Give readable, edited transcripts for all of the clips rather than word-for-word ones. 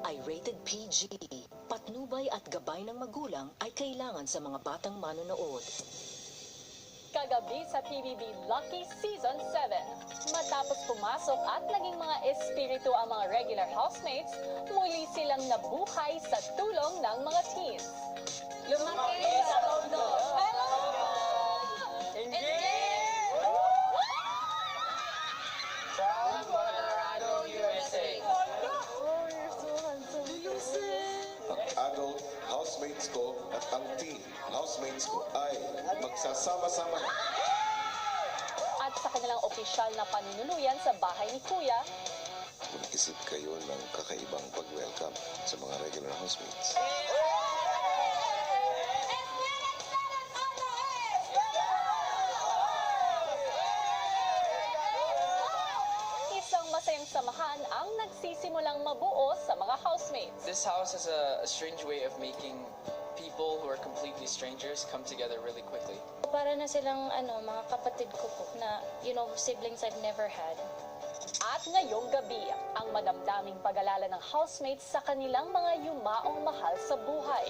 ay rated PG. Patnubay at gabay ng magulang ay kailangan sa mga batang manonood. Kagabi sa PBB Lucky Season 7. Matapos pumasok at naging mga espiritu ang mga regular housemates, muli silang nabuhay sa tulong ng mga teens. Lumaki sa tondo! Hello! From Colorado, USA. Ang adult housemates ko at ang teen housemates ko ay magsasama-sama. At sa kanilang opisyal na paninuluyan sa bahay ni Kuya, Mag-isip kayo ng kakaibang pag-welcome sa mga regular housemates. isang masayang samahan ang nagsisimulang mabuo sa mga housemates. This house has a strange way of making people who are completely strangers come together really quickly. Para na silang mga kapatid ko po na, siblings I've never had. At ngayong gabi, ang madamdaming pag-alala ng housemates sa kanilang mga yumaong mahal sa buhay.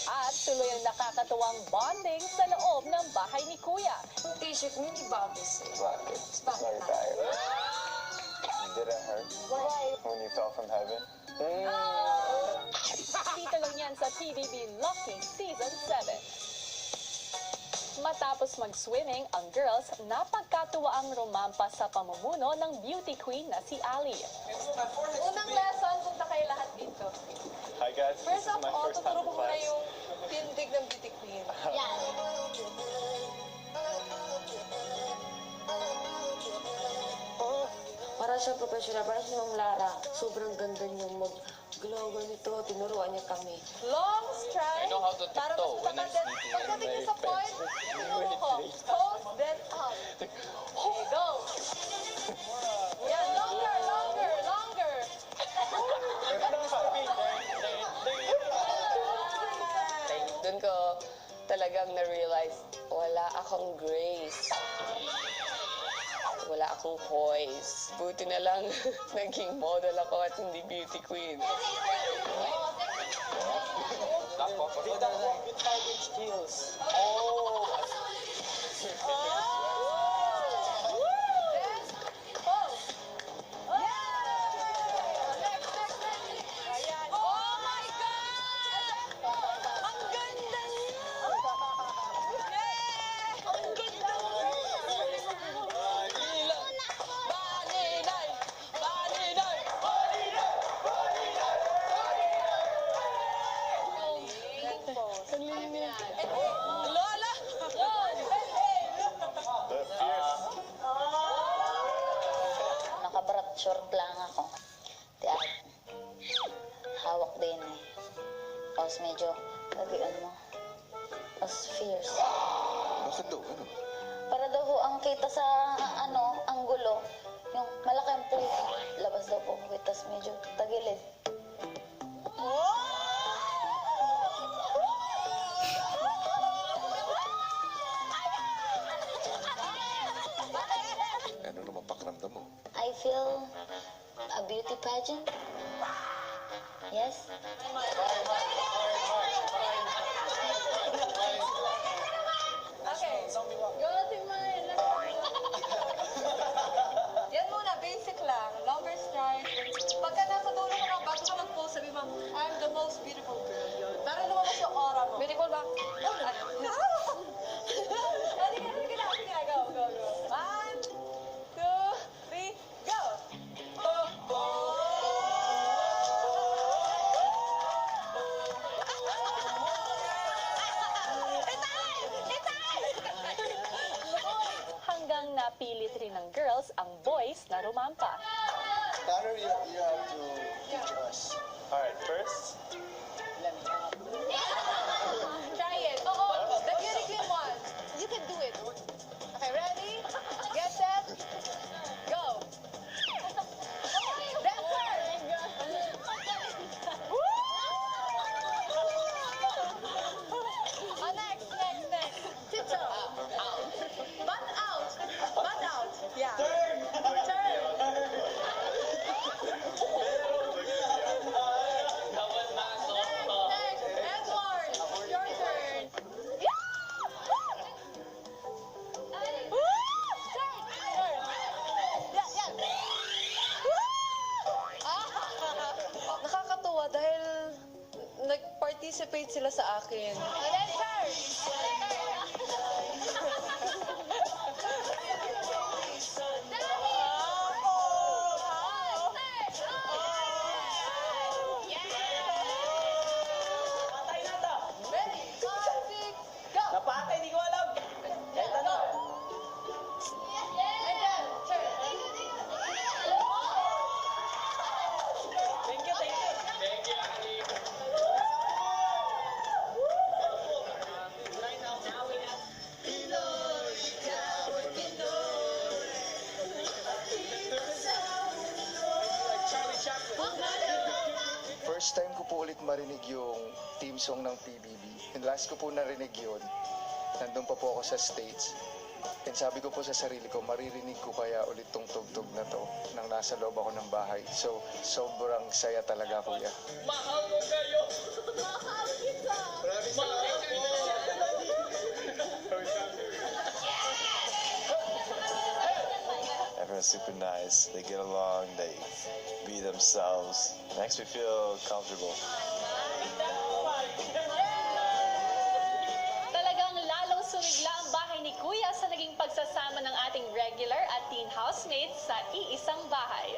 At tuloy ang nakakatuwang bonding sa loob ng bahay ni Kuya. Yung t-shirt mo, hindi bagis eh. Bakit? Sorry tayo. Did it hurt? Why? When you fell from heaven? Dito lang yan sa PBB Lucky Season 7. Matapos mag-swimming, ang girls napagkatuwa ang romampa sa pamumuno ng beauty queen na si Ali. Unang lesson, punta kayo lahat dito. Hi guys, this First is of my all, first time tuturo in ko muna class. yung tindig ng beauty queen. Yan. Para siya professional, para siya Ma'am Lara. Sobrang ganda niyang mag-glow ganito. Tinuruan niya kami. Long stride. I know how to Para tiptoe mas when I'm matanda. sleeping. Pagdating niyo sa point, turo ko. Pose, then up. Okay, go. Yan, longer, longer, longer. Doon ko talagang na-realize, wala akong grace. Wala akong poise. Buti na lang naging model ako at hindi beauty queen. skills. Nakabarat short lang ako. At hawak din eh. Tapos medyo, tapos fierce. Bakit daw? Ano? Para daw ho ang kita sa anggulo, yung malaki ang puwit, labas daw po ang puwit, tapos medyo tagilid. Ano naman pakiramdam mo? I feel a beauty pageant. Yes? Okay. Go to mine. Yan muna, basic lang. Longer stride. Pagka nasa dulo mo na, bago ka mag-pose, sabi mo, I'm the most beautiful girl. Yun. Para lumabas yung aura mo. Beautiful ba? Sige na. Go, go, go. 1, 2, 3, go! Hanggang napilit rin ng girls ang boys na rumampa. Tanner, you have to teach us. Alright, first, Try it. Oo, the beauty queen one. You can do it. Okay, ready? Get set. Go. Dancer. Oh, next. Tiptoe. Butt out. Yeah. Turn. nag-participate sila sa akin. Napatay, hindi ko alam. Kahit ano. Thank you, thank you. Thank you, Ali. First time ko po ulit marinig yung team song ng PBB. Yung last ko po narinig yun, nandun pa po ako sa States. And sabi ko po sa sarili ko, maririnig ko kaya ulit tong tugtog na to nang nasa loob ako ng bahay. So, sobrang saya talaga, kuya. Mahal ko kayo. Mahal kita. Mahal ko. Everyone's super nice. They get along. They be themselves. Makes me feel comfortable. Talagang lalong sumigla ang bahay ni Kuya sa naging pagsasama ng ating regular at teen housemates sa iisang bahay.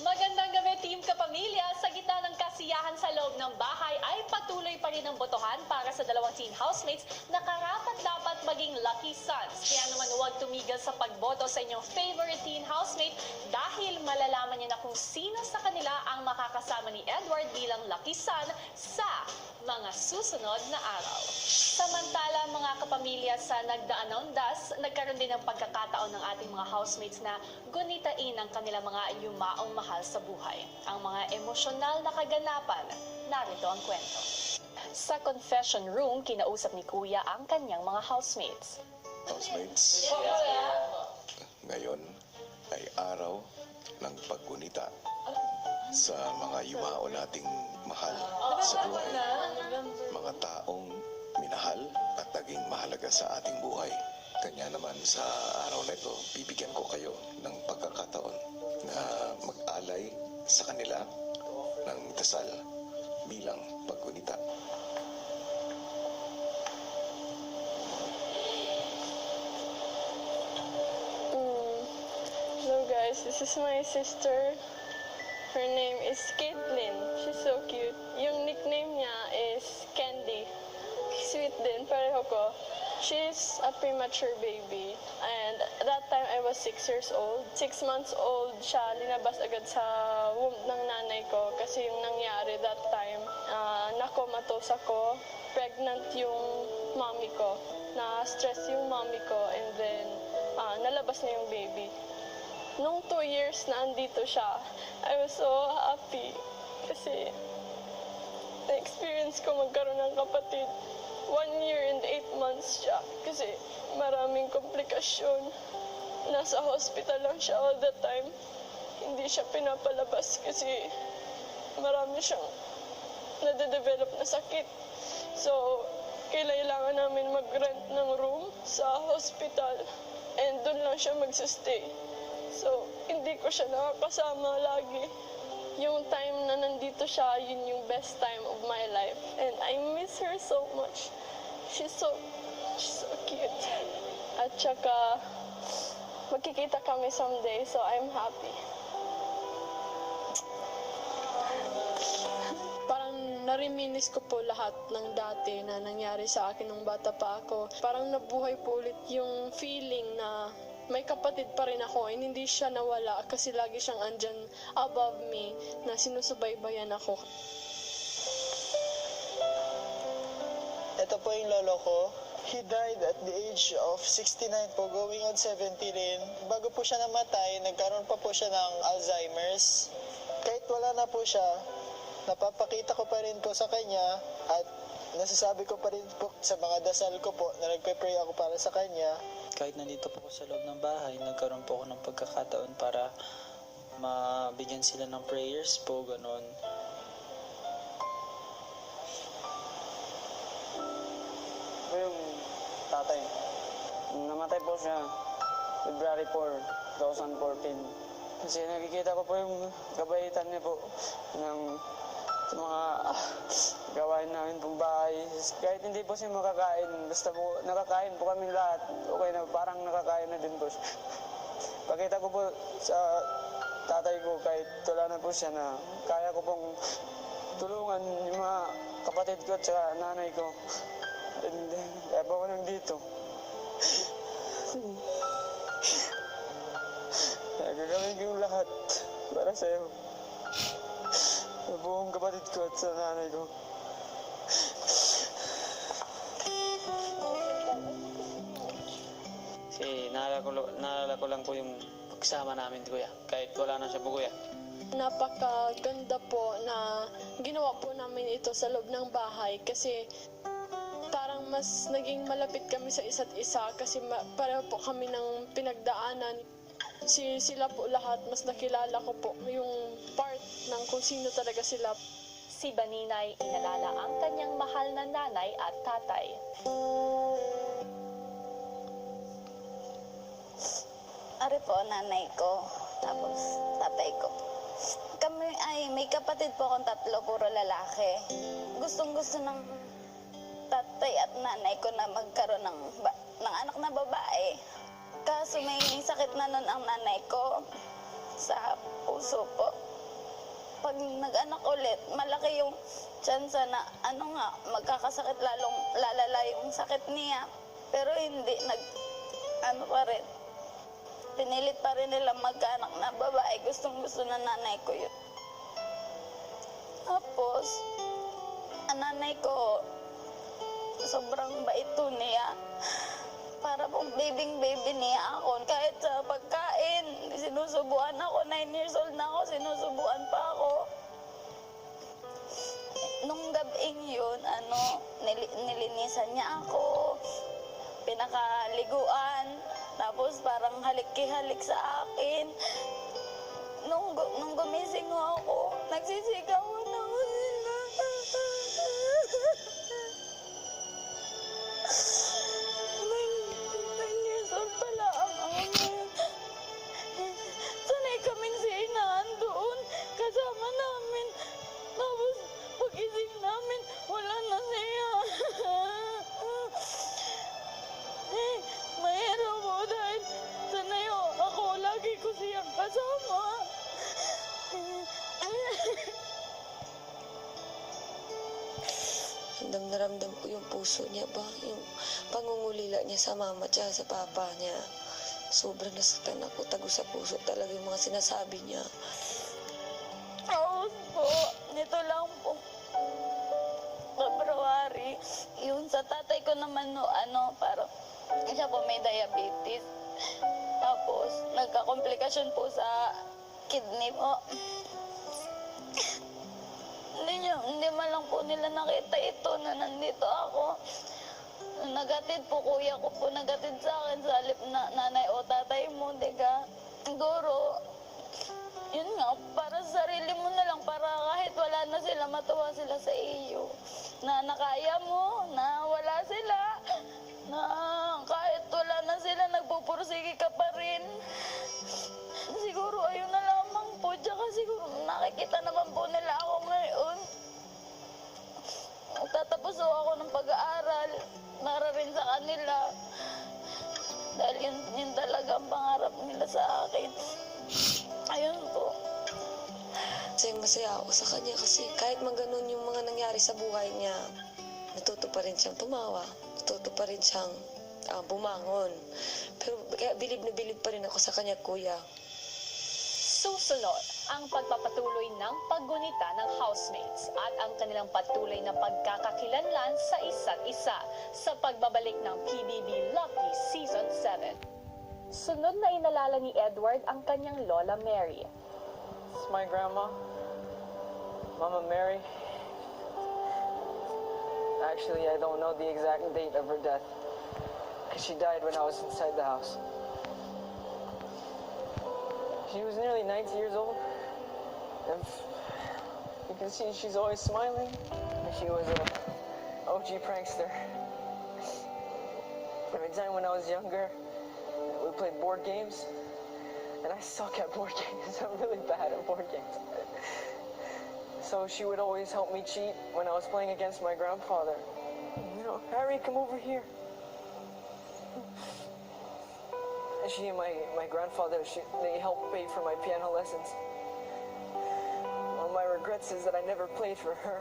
Magandang gabi, Team Kapamilya! Sa gitna ng kasiyahan sa loob ng bahay ay patuloy pa rin ang botohan para sa dalawang teen housemates na karapat-dapat maging lucky sons. Kaya naman huwag tumigil sa pagboto sa inyong favorite teen housemate dahil malalaman niyo na kung sino sa kanila ang makakasama ni Edward bilang lucky son sa mga susunod na araw. Samantala, mga kapamilya, sa nagdaan na undas, nagkaroon din ng pagkakataon ng ating mga housemates na gunitain ang kanilang mga yumaong mahal sa buhay. Ang mga emosyonal na kaganapan, narito ang kwento. Sa confession room, kinausap ni Kuya ang kanyang mga housemates. Housemates, ngayon ay araw ng paggunita sa mga yumao nating mahal sa buhay. Mga taong minahal at naging mahalaga sa ating buhay. Kanya naman sa araw na ito, bibigyan ko kayo ng pagkakataon na mag-alay sa kanila ng dasal bilang paggunita. Hello guys, this is my sister. Her name is Caitlin. She's so cute. Yung nickname niya is Candy. Sweet din, pareho ko. She's a premature baby. And that time I was 6 years old. 6 months old siya, linabas agad sa womb ng nanay ko. Kasi yung nangyari that time, nakomatos ako. Pregnant yung mommy ko. Na-stress yung mommy ko. And then, nalabas na yung baby. Nung 2 years na andito siya, I was so happy. Kasi, na-experience ko magkaroon ng kapatid. 1 year and 8 months siya. Kasi maraming komplikasyon. Nasa hospital lang siya all the time. Hindi siya pinapalabas kasi marami siyang nade-develop na sakit. So, kailangan namin mag-rent ng room sa hospital. And doon lang siya magsistay. So, hindi ko siya nakakasama lagi. Yung time na nandito siya, yun yung best time of my life. And I miss her so much. She's so cute. At saka, magkikita kami someday, so I'm happy. Parang nariminis ko po lahat ng dati na nangyari sa akin nung bata pa ako. Parang nabuhay po ulit yung feeling na may kapatid pa rin ako and hindi siya nawala kasi lagi siyang andyan above me na sinusubaybayan ako. Ito po yung lolo ko. He died at the age of 69 po, going on 70 rin. Bago po siya namatay, nagkaroon pa po siya ng Alzheimer's. Kahit wala na po siya, napapakita ko pa rin po sa kanya at nasasabi ko pa rin po sa mga dasal ko po na nagpe-pray ako para sa kanya. Kahit nandito po ako sa loob ng bahay, nagkaroon po ako ng pagkakataon para mabigyan sila ng prayers po, ganon. Yung tatay, namatay po siya February 4, 2014. Kasi nakikita ko po yung kabaitan niya po ng sa mga gawain namin pong bahay. Kahit hindi po siya makakain, basta po nakakain po kami lahat. Okay na, parang nakakain na din po siya. Pakita ko po sa tatay ko kahit wala na po siya na kaya ko pong tulungan yung mga kapatid ko at saka nanay ko. And kaya po ako nandito. Kaya gagawin ko yung lahat para sa'yo. Sa buong kapatid ko at sa nanay ko. Kasi naalala ko lang po yung pagsama namin, kuya. Kahit wala na siya po, kuya. Napakaganda po na ginawa po namin ito sa loob ng bahay kasi parang mas naging malapit kami sa isa't isa kasi pareho po kami ng pinagdaanan. Sila po lahat, mas nakilala ko po yung part ng kung sino talaga sila. Si Baninay inalala ang kanyang mahal na nanay at tatay. Ari po, nanay ko, tapos tatay ko. Kami ay may kapatid po akong 3, puro lalaki. Gustong-gusto ng tatay at nanay ko na magkaroon ng anak na babae. Kaso may sakit na nun ang nanay ko sa puso po. Pag nag-anak ulit, malaki yung chance na magkakasakit, lalong lalala yung sakit niya. Pero hindi, pa rin. Pinilit pa rin nila magkaanak na babae. Gustong-gusto na nanay ko yun. Tapos, ang nanay ko, sobrang bait po niya. Para pong baby niya ako. Kahit sa pagkain, sinusubuan ako. 9 years old na ako, sinusubuan pa ako. Nung gabing yun, nilinisan niya ako. Pinakaliguan. Tapos parang halik-halik sa akin. Nung gumising ako, nagsisigawan ako sila. Pala ang ngayon. Sanay kaming sinahan doon. Kasama namin. Tapos pag-ising namin, wala na siya. Mahirap po dahil sanay ako. Lagi ko siyang kasama. Naramdam ko yung puso niya ba, yung pangungulila niya sa mama at sa papa niya. Sobrang nasaktan ako, tago sa puso talaga yung mga sinasabi niya. Tapos po, nito lang po, February, yun sa tatay ko naman parang siya po may diabetes. Tapos, nagka-komplikasyon po sa kidney po. Hindi man lang po nila nakita ito na nandito ako. Nagatid po kuya ko po, nagatid sa akin sa halip na nanay o tatay mo, diga. Siguro, yun nga, para sa sarili mo na lang, para kahit wala na sila, matuwa sila sa iyo. Na nakaya mo, na wala sila, na kahit wala na sila, nagpupursige ka pa rin. Siguro ayun na lamang po, tsaka siguro nakikita naman po nila ako ngayon. Magtatapos ako ng pag-aaral para rin sa kanila. Dahil yun talaga ang pangarap nila sa akin. Ayun po. Masaya ako sa kanya kasi kahit maganon yung mga nangyari sa buhay niya, natuto pa rin siyang tumawa, natuto pa rin siyang bumangon. Pero kaya bilib na bilib pa rin ako sa kanya, kuya. Susunod ang pagpapatuloy ng paggunita ng housemates at ang kanilang patuloy na pagkakakilanlan sa isa't isa sa pagbabalik ng PBB Lucky Season 7. Sunod na inalala ni Edward ang kanyang Lola Mary. This is my grandma, Mama Mary. Actually, I don't know the exact date of her death because she died when I was inside the house. She was nearly 90 years old, and you can see she's always smiling. She was an OG prankster. Every time when I was younger, we played board games, and I suck at board games. I'm really bad at board games. So she would always help me cheat when I was playing against my grandfather. You know, Harry, come over here. She and my grandfather, they helped pay for my piano lessons. One of my regrets is that I never played for her,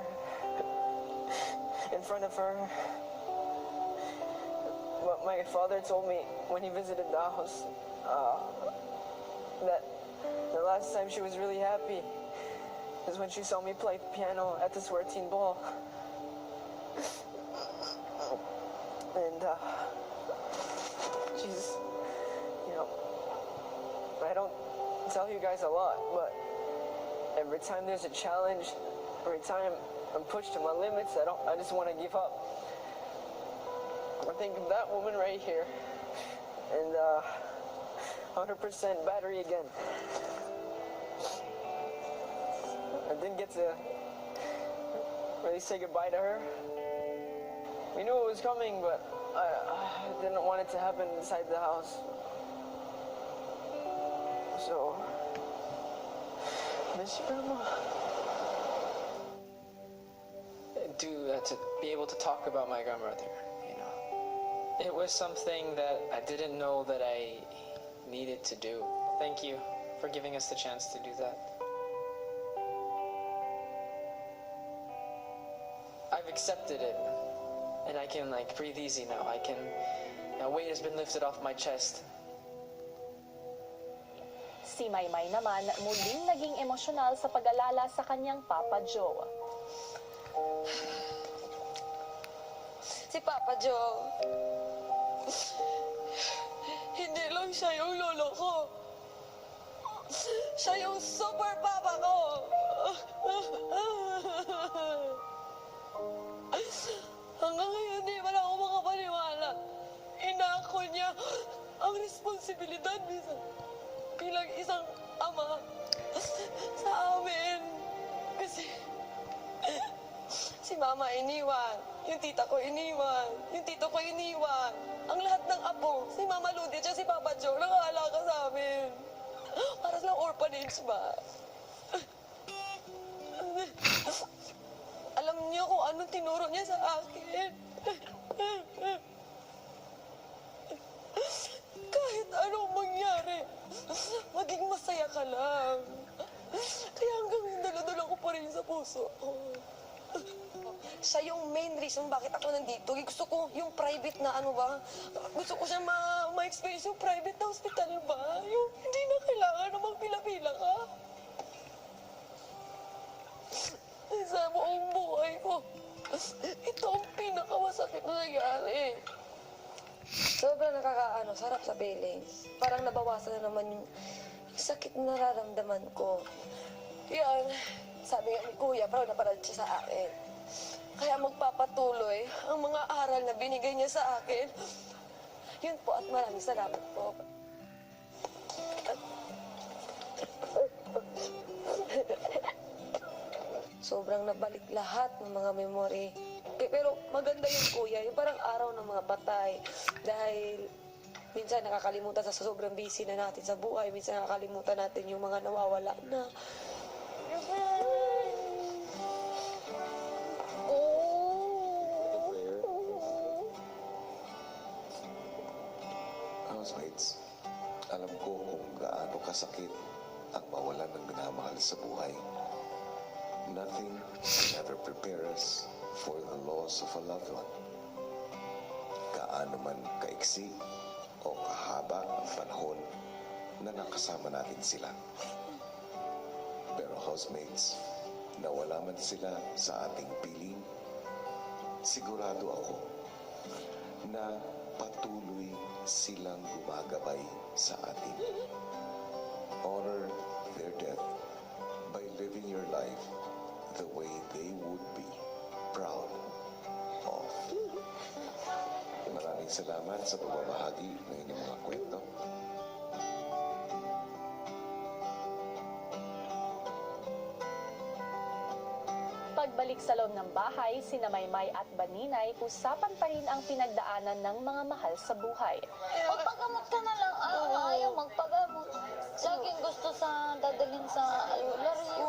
in front of her. But my father told me when he visited the house that the last time she was really happy is when she saw me play piano at the Swarteen Ball. And she's, you know, I don't tell you guys a lot, but every time there's a challenge, every time I'm pushed to my limits, I just want to give up. I think of that woman right here, and 100% battery again. I didn't get to really say goodbye to her. We knew it was coming, but I didn't want it to happen inside the house. So, miss you, Grandma. To be able to talk about my grandmother, you know. It was something that I didn't know that I needed to do. Thank you for giving us the chance to do that. I've accepted it, and I can breathe easy now. A weight has been lifted off my chest. Si Maymay naman muling naging emosyonal sa pag-alala sa kanyang Papa Joe. Si Papa Joe, hindi lang siya yung lolo ko. Siya yung super papa ko. Hanggang ngayon, hindi man ako makapaniwala. Inako niya ang responsibilidad bilang isang ama sa amin. Kasi si Mama iniwan, yung tita ko iniwan, yung tito ko iniwan. Ang lahat ng apo, si Mama Ludi at si Papa Joe, nang-aalaga sa amin. Para sa orphanage ba? Alam niyo kung anong tinuro niya sa akin. Kahit anong mangyari, maging masaya ka lang. Kaya hanggang dala-dala ko pa rin sa puso ko. Siya yung main reason bakit ako nandito. Gusto ko yung private na gusto ko siya ma-experience yung private na hospital ba? Yung hindi na kailangan na magpila-pila ka. Sa buong buhay ko, ito ang pinakamasakit na nangyari. Sobrang sarap sa feeling. Parang nabawasan na naman yung sakit na nararamdaman ko. Yan, sabi nga ni Kuya, parang naparad siya sa akin. Kaya magpapatuloy ang mga aral na binigay niya sa akin. Yun po at maraming salamat po. Sobrang nabalik lahat ng mga memory. Pero maganda yun, Kuya. Yung parang araw ng mga patay. Dahil minsan nakakalimutan sa sobrang busy na natin sa buhay. Minsan nakakalimutan natin yung mga nawawala na. Housemates, alam ko kung gaano kasakit ang mawalan ng minamahal sa buhay. Nothing can ever prepare us for the loss of a loved one. Gaano man kaiksi o kahaba ang panahon na nakasama natin sila. Pero housemates, nawala man sila sa ating piling, sigurado ako na patuloy silang gumagabay sa atin. Honor their death by living your life the way they would be proud of. Maraming salamat sa pagbabahagi ng inyong mga kwento. Pagbalik sa loob ng bahay, sina Maymay at Baninay, usapan pa rin ang pinagdaanan ng mga mahal sa buhay. Magpagamot ka na lang. Ayaw magpagamot. Laging gusto sa dadalhin sa albularyo.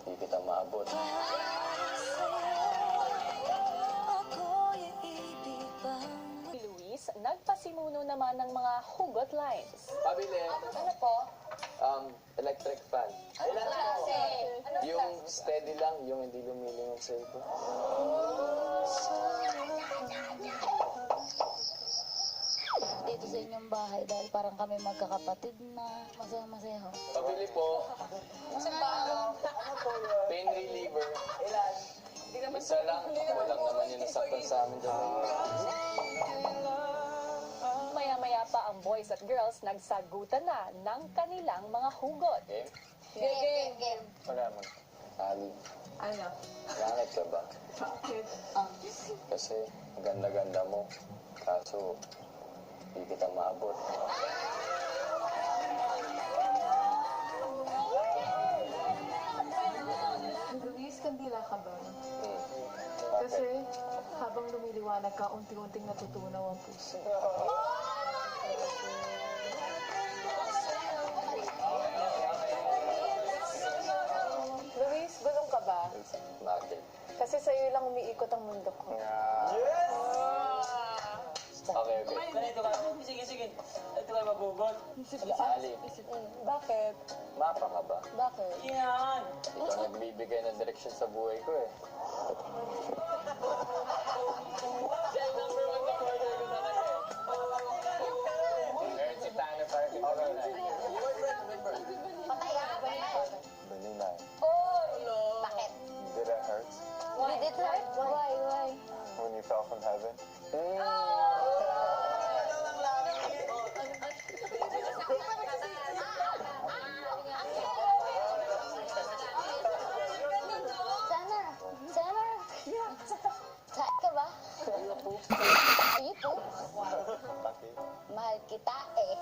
di kita maabot. Si Luis, nagpasimuno naman ng mga hugot lines. Pabili. Ano po? Electric fan. Ano klase? Yung steady lang, yung hindi lumilingon sa iba. Dito sa inyong bahay dahil parang kami magkakapatid na masaya-masaya ho. Pabili po. Pain reliever. Ilan? Isa lang. Ako lang naman yung nasaktan sa amin dalawa. Maya-maya pa ang boys at girls nagsagutan na ng kanilang mga hugot. Game? Game. Wala mo. Ali, Ano? langit ka ba? Bakit? Kasi ganda-ganda mo. Kaso, di kita maabot. Luis, kandila ka ba? Kasi habang lumiliwanag ka, unti-unting natutunaw ang puso. Luis, gulong ka ba? Bakit? Kasi sa'yo lang umiikot ang mundo ko. Yes! Okay. Ganito ka. Sige. Ito ka magugot. Ali, Bakit? mapa ka ba? Bakit? Yan! Ikaw nagbibigay ng direksyon sa buhay ko eh. Meron si Tana para Vanilla. Bakit? Did it hurt Did it hurt? Why? when you fell from heaven? Sana? Saan ka ba? Ayupo. Bakit? Mahal kita eh.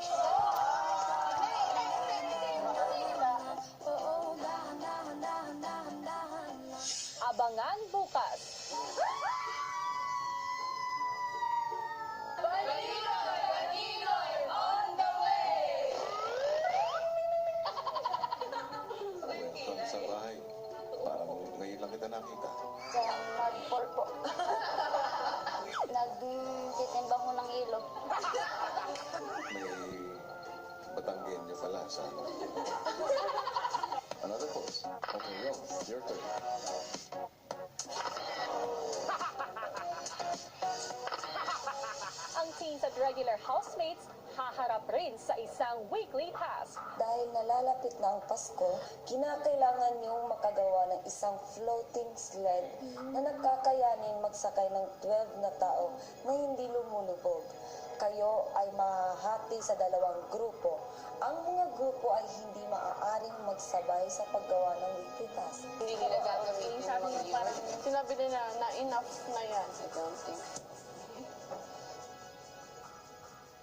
Abangan bukas. Welcome sa bahay. Parang ngayon lang kita nakita. Sa nagpolpo. Nagtitimbang ko ng ilog. May Batanggenyo pala sa ano. Another pose. Okay, go. Your turn. Ang teens at regular housemates haharap rin sa isang weekly task. Dahil nalalapit na ang Pasko, kinakailangan niyong makagawa ng isang floating sled na nagkakayanin magsakay ng 12 na tao na hindi lumulubog. Kayo ay mahahati sa dalawang grupo. Ang mga grupo ay hindi maaaring magsabay sa paggawa ng weekly task. Hindi nila gagawin yung mga yun. Sinabi nila na enough na yan. I don't think